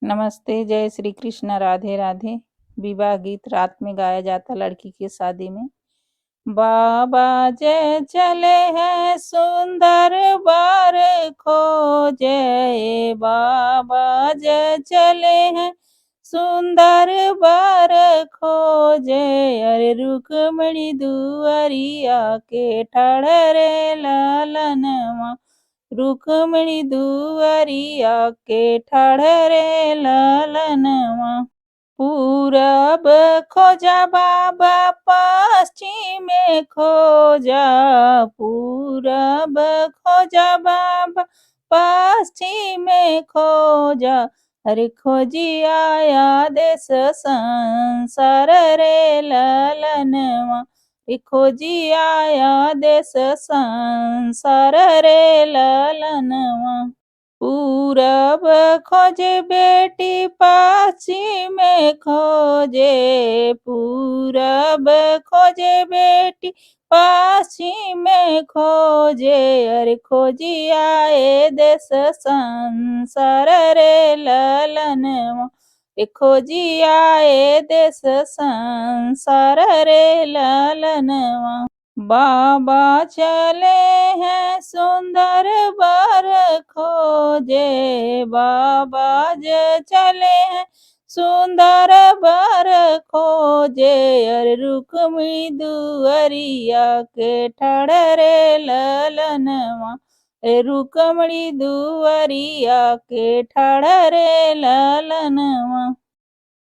नमस्ते, जय श्री कृष्ण, राधे राधे। विवाह गीत रात में गाया जाता लड़की की शादी में। बाबा जय चले हैं सुंदर वर खोजे, बाबा जय चले हैं सुंदर वर खोजे। अरे रुक्मणी दुआरिया के ठहरे लालनवा, रुक्मणी दुआरिया के ठहरे लालनवा। पूरब खोजा बाबा पश्चिम खोजा, पूरब खोजा बाबा पश्चिम खोजा। अरे खोजी आया देश संसार रे ललनवा, खोजी आया देश संसार रे ललनवा। पूरब खोजे बेटी पश्चिम खोजे, पूरब खोजे बेटी पश्चिम खोजे। अरे खोजी आए देश संसार रे ललनवा, खोजी आए देश संसार रे ललनवा। बाबा चले हैं सुंदर वर खोजे, बाबा चले हैं सुंदर वर खोजे। अरे रुक्मिणी दुआरिया के ठहरे ललनवा, रुक्मिणी दुआरिया के ठहरे ललनवा।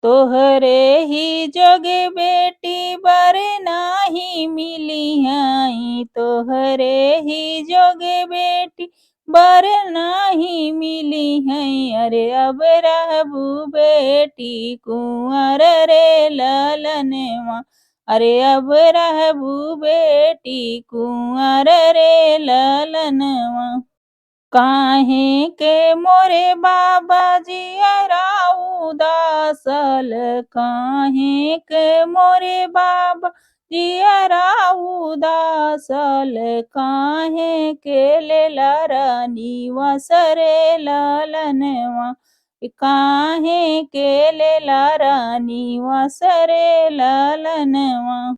तोहरे ही जोगे बेटी बर नाही मिली हैं, तोहरे ही जोगे बेटी बर नाही मिली हैं। अरे अब रहबू बेटी कुंवर रे ललनवा, अरे अब रहबू बेटी कुंवर रे ललनवा। काहे के मोरे बाबा जियरा उदासल, काहे के मोरे बाबा जियरा उदासल। काहे के लेला रानी वसरे ललनवा, काहे के लेला रानी वसरे ललनवा।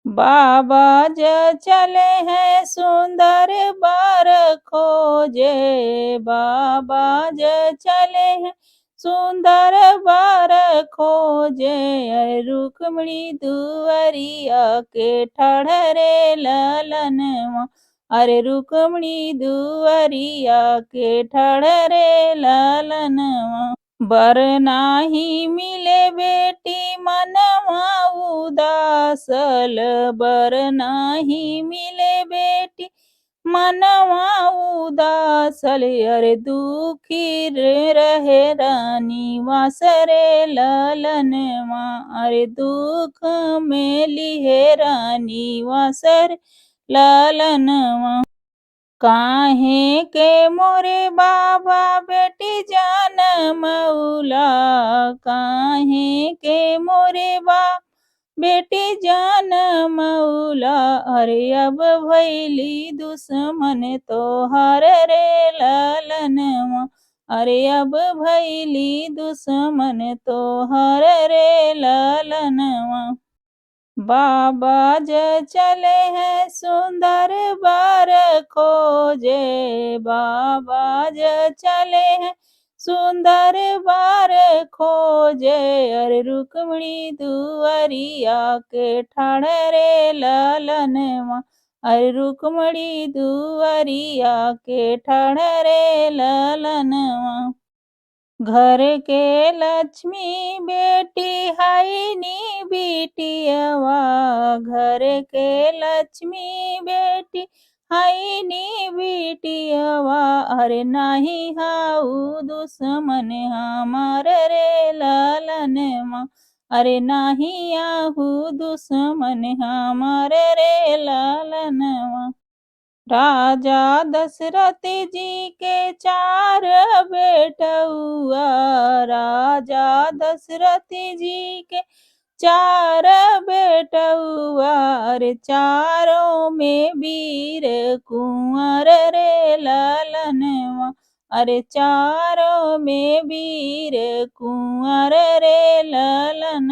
बाबा चले हैं सुंदर वर खोजे, बाबा चले हैं सुंदर वर खोजे। अरे रुक्मिणी दुआरिया के ठहरे ललनवा, अरे रुक्मिणी दुआरिया के ठहरे ललनवा। बर नाही मिले बेटी मनवा उदासल, बर नाही मिले बेटी मनवा उदासल। अरे दुखी रहे रानी वासरे ललनवा, अरे दुख में लिहे रानी वासर ललनवा। काहे के मोरे बाबा बेटी जनमौला, काहे के मोरे बाबा बेटी जनमौला। अरे अब भैली दुश्मन तोहार रे ललनवा, अरे अब भैली दुश्मन तोहार रे ललनवा। बाबा चले हैं सुंदर वर खोजे, बाबा चले हैं सुंदर वर खोजे। अरे रुक्मिणी दुआरिया के ठहरे ललनवा, अरे रुक्मिणी दुआरिया के ठहरे ललनवा। घर के लक्ष्मी बेटी हाईनी बिटियवा, घर के लक्ष्मी बेटी हाईनी बिटियवा। अरे नाही हाउ दुश्मन हमार रे ललनवा, अरे नाही आहू दुश्मन हमार रे ललनवा। राजा दशरथ जी के चार बेटउआ, राजा दशरथ जी के चार बेटउआ। अरे चारों में वीर कुंवर रे ललनवा, अरे चारों में वीर कुंवर रे ललन